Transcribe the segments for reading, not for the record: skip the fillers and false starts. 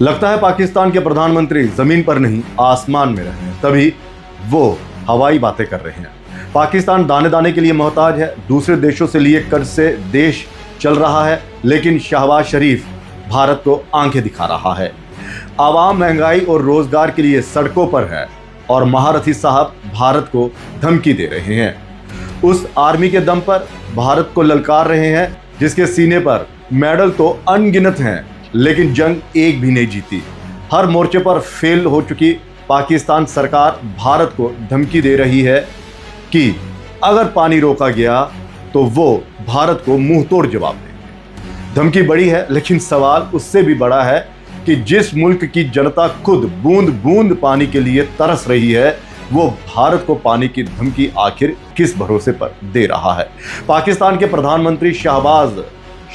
लगता है पाकिस्तान के प्रधानमंत्री जमीन पर नहीं आसमान में रहे हैं, तभी वो हवाई बातें कर रहे हैं। पाकिस्तान दाने दाने के लिए मोहताज है, दूसरे देशों से लिए कर्ज से देश चल रहा है, लेकिन शहबाज शरीफ भारत को आंखें दिखा रहा है। आवाम महंगाई और रोजगार के लिए सड़कों पर है और महारथी साहब भारत को धमकी दे रहे हैं। उस आर्मी के दम पर भारत को ललकार रहे हैं जिसके सीने पर मेडल तो अनगिनत हैं, लेकिन जंग एक भी नहीं जीती। हर मोर्चे पर फेल हो चुकी पाकिस्तान सरकार भारत को धमकी दे रही है कि अगर पानी रोका गया तो वो भारत को मुंह तोड़ जवाब देंगे। धमकी बड़ी है, लेकिन सवाल उससे भी बड़ा है कि जिस मुल्क की जनता खुद बूंद बूंद पानी के लिए तरस रही है, वो भारत को पानी की धमकी आखिर किस भरोसे पर दे रहा है। पाकिस्तान के प्रधानमंत्री शहबाज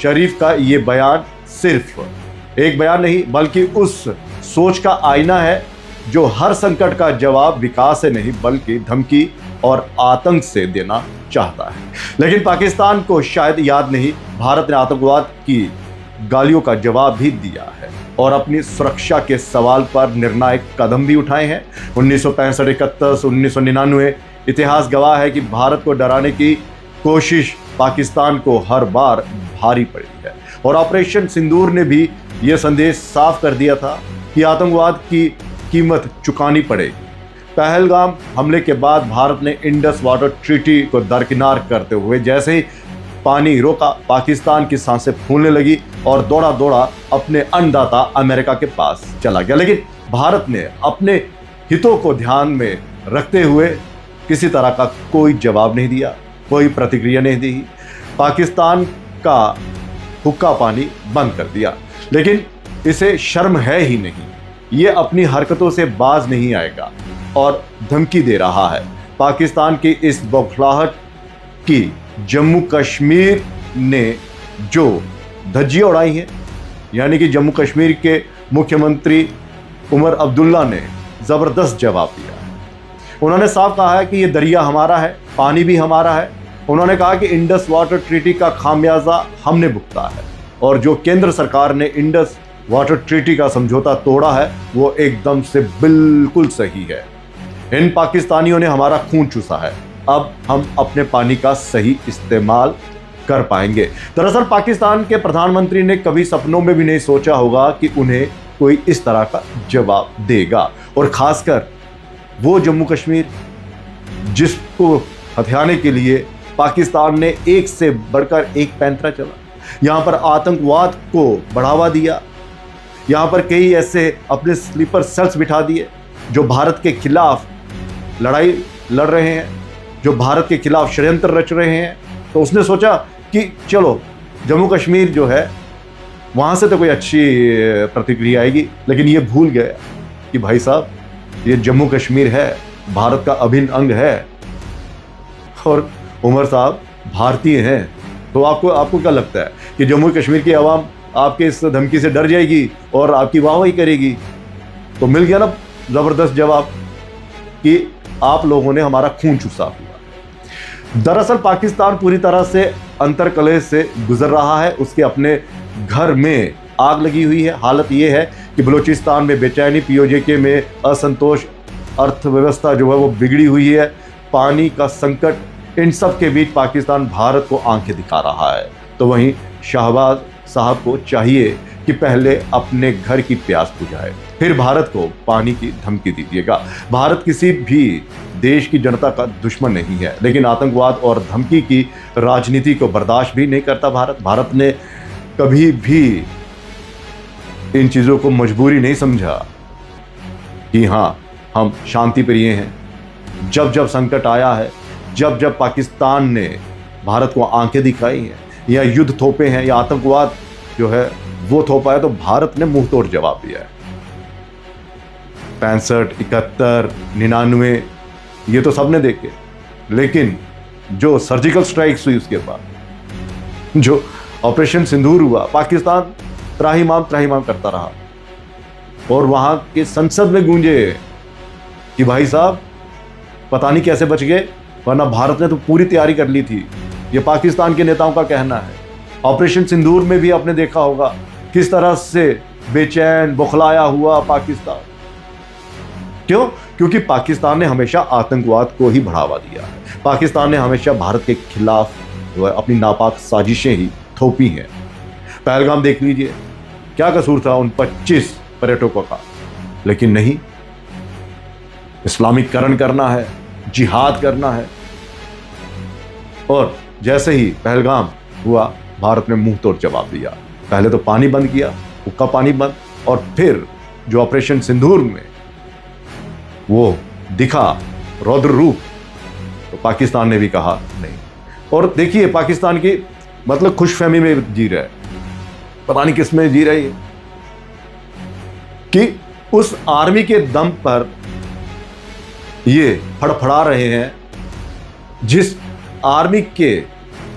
शरीफ का ये बयान सिर्फ एक बयान नहीं, बल्कि उस सोच का आईना है जो हर संकट का जवाब विकास से नहीं बल्कि धमकी और आतंक से देना चाहता है। लेकिन पाकिस्तान को शायद याद नहीं, भारत ने आतंकवाद की गालियों का जवाब भी दिया है और अपनी सुरक्षा के सवाल पर निर्णायक कदम भी उठाए हैं। 1965, 1971, 1999 इतिहास गवाह है कि भारत को डराने की कोशिश पाकिस्तान को हर बार भारी पड़ी है और ऑपरेशन सिंदूर ने भी यह संदेश साफ कर दिया था कि आतंकवाद की कीमत चुकानी पड़ेगी। पहलगाम हमले के बाद भारत ने इंडस वाटर ट्रीटी को दरकिनार करते हुए जैसे ही पानी रोका, पाकिस्तान की सांसें फूलने लगी और दौड़ा दौड़ा अपने अन्नदाता अमेरिका के पास चला गया। लेकिन भारत ने अपने हितों को ध्यान में रखते हुए किसी तरह का कोई जवाब नहीं दिया, कोई प्रतिक्रिया नहीं दी। पाकिस्तान का हुक्का पानी बंद कर दिया, लेकिन इसे शर्म है ही नहीं। ये अपनी हरकतों से बाज नहीं आएगा और धमकी दे रहा है। पाकिस्तान की इस बौखलाहट की जम्मू कश्मीर ने जो धज्जियां उड़ाई हैं, यानी कि जम्मू कश्मीर के मुख्यमंत्री उमर अब्दुल्ला ने ज़बरदस्त जवाब दिया है। उन्होंने साफ कहा है कि ये दरिया हमारा है, पानी भी हमारा है। उन्होंने कहा कि इंडस वाटर ट्रीटी का खामियाजा हमने भुगता है और जो केंद्र सरकार ने इंडस वाटर ट्रीटी का समझौता तोड़ा है वो एकदम से बिल्कुल सही है। इन पाकिस्तानियों ने हमारा खून चूसा है, अब हम अपने पानी का सही इस्तेमाल कर पाएंगे। दरअसल पाकिस्तान के प्रधानमंत्री ने कभी सपनों में भी नहीं सोचा होगा कि उन्हें कोई इस तरह का जवाब देगा, और खासकर वो जम्मू कश्मीर जिसको हथियाने के लिए पाकिस्तान ने एक से बढ़कर एक पैंतरा चला। यहाँ पर आतंकवाद को बढ़ावा दिया, यहाँ पर कई ऐसे अपने स्लीपर सेल्स बिठा दिए जो भारत के खिलाफ लड़ाई लड़ रहे हैं, जो भारत के खिलाफ षड्यंत्र रच रहे हैं। तो उसने सोचा कि चलो जम्मू कश्मीर जो है वहाँ से तो कोई अच्छी प्रतिक्रिया आएगी, लेकिन ये भूल गया कि भाई साहब ये जम्मू कश्मीर है, भारत का अभिन्न अंग है और उमर साहब भारतीय हैं। तो आपको क्या लगता है कि जम्मू कश्मीर की आवाम आपके इस धमकी से डर जाएगी और आपकी वाहवाही करेगी? तो मिल गया ना ज़बरदस्त जवाब कि आप लोगों ने हमारा खून चूसा हुआ। दरअसल पाकिस्तान पूरी तरह से अंतर्कलह से गुजर रहा है, उसके अपने घर में आग लगी हुई है। हालत ये है कि बलूचिस्तान में बेचैनी, पीओजेके में असंतोष, अर्थव्यवस्था जो है वो बिगड़ी हुई है, पानी का संकट, इन सब के बीच पाकिस्तान भारत को आंखें दिखा रहा है। तो वहीं शहबाज साहब को चाहिए कि पहले अपने घर की प्यास बुझाए, फिर भारत को पानी की धमकी दीजिएगा। भारत किसी भी देश की जनता का दुश्मन नहीं है, लेकिन आतंकवाद और धमकी की राजनीति को बर्दाश्त भी नहीं करता भारत ने कभी भी इन चीज़ों को मजबूरी नहीं समझा कि हाँ हम शांति प्रिय हैं। जब जब संकट आया है, जब जब पाकिस्तान ने भारत को आंखें दिखाई हैं या युद्ध थोपे हैं या आतंकवाद जो है वो थोपा है, तो भारत ने मुंह तोड़ जवाब दिया है। 65, 71, 99 ये तो सबने देखे, लेकिन जो सर्जिकल स्ट्राइक्स हुई उसके बाद, जो ऑपरेशन सिंदूर हुआ, पाकिस्तान त्राहिमाम करता रहा और वहां के संसद में गूंजे कि भाई साहब पता नहीं कैसे बच गए, वरना भारत ने तो पूरी तैयारी कर ली थी। ये पाकिस्तान के नेताओं का कहना है। ऑपरेशन सिंदूर में भी आपने देखा होगा किस तरह से बेचैन बौखलाया हुआ पाकिस्तान। क्यों? क्योंकि पाकिस्तान ने हमेशा आतंकवाद को ही बढ़ावा दिया है। पाकिस्तान ने हमेशा भारत के खिलाफ अपनी नापाक साजिशें ही थोपी हैं। पहलगाम देख लीजिए, क्या कसूर था उन 25 पर्यटकों का, लेकिन नहीं, इस्लामीकरण करना है, जिहाद करना है। और जैसे ही पहलगाम हुआ, भारत ने मुंह तोड़ जवाब दिया। पहले तो पानी बंद किया, हुक्का पानी बंद, और फिर जो ऑपरेशन सिंदूर में वो दिखा रौद्र रूप, तो पाकिस्तान ने भी कहा नहीं। और देखिए पाकिस्तान की मतलब खुशफहमी में जी रहा है, पता नहीं किस में जी रही है, कि उस आर्मी के दम पर ये फड़फड़ा रहे हैं, जिस आर्मी के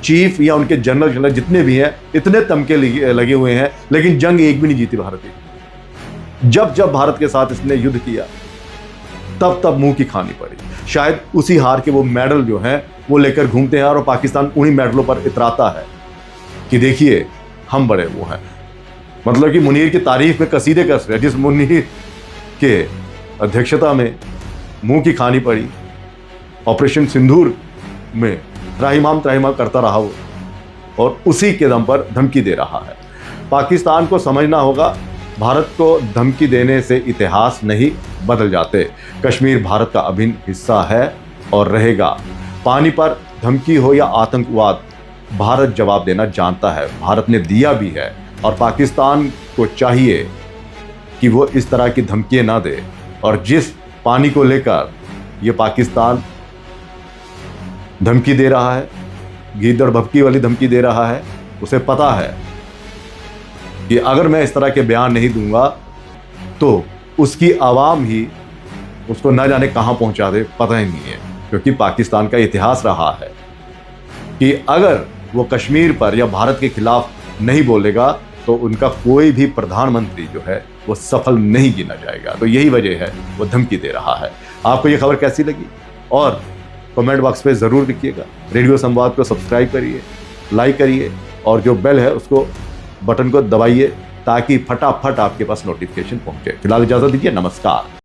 चीफ या उनके जनरल जितने भी हैं, इतने तमके लगे हुए हैं, लेकिन जंग एक भी नहीं जीती भारत की। जब जब भारत के साथ इसने युद्ध किया, तब तब मुंह की खानी पड़ी। शायद उसी हार के वो मेडल जो हैं वो लेकर घूमते हैं, और पाकिस्तान उन्हीं मेडलों पर इतराता है कि देखिए हम बड़े वो हैं। मतलब कि मुनीर की तारीफ में कसीदे कस रहे, जिस मुनीर के अध्यक्षता में मुंह की खानी पड़ी, ऑपरेशन सिंदूर में त्राहिमाम करता रहा वो, और उसी के दम पर धमकी दे रहा है। पाकिस्तान को समझना होगा, भारत को धमकी देने से इतिहास नहीं बदल जाते। कश्मीर भारत का अभिन्न हिस्सा है और रहेगा। पानी पर धमकी हो या आतंकवाद, भारत जवाब देना जानता है, भारत ने दिया भी है, और पाकिस्तान को चाहिए कि वो इस तरह की धमकियां ना दे। और जिस पानी को लेकर ये पाकिस्तान धमकी दे रहा है, गीदड़ भभकी वाली धमकी दे रहा है, उसे पता है कि अगर मैं इस तरह के बयान नहीं दूंगा तो उसकी आवाम ही उसको न जाने कहां पहुंचा दे, पता ही नहीं है। क्योंकि पाकिस्तान का इतिहास रहा है कि अगर वो कश्मीर पर या भारत के खिलाफ नहीं बोलेगा तो उनका कोई भी प्रधानमंत्री जो है वो सफल नहीं गिना जाएगा। तो यही वजह है वो धमकी दे रहा है। आपको ये खबर कैसी लगी और कमेंट बॉक्स पे ज़रूर लिखिएगा। रेडियो संवाद को सब्सक्राइब करिए, लाइक करिए, और जो बेल है उसको बटन को दबाइए ताकि फटाफट आपके पास नोटिफिकेशन पहुंचे। फिलहाल इजाज़त दीजिए, नमस्कार।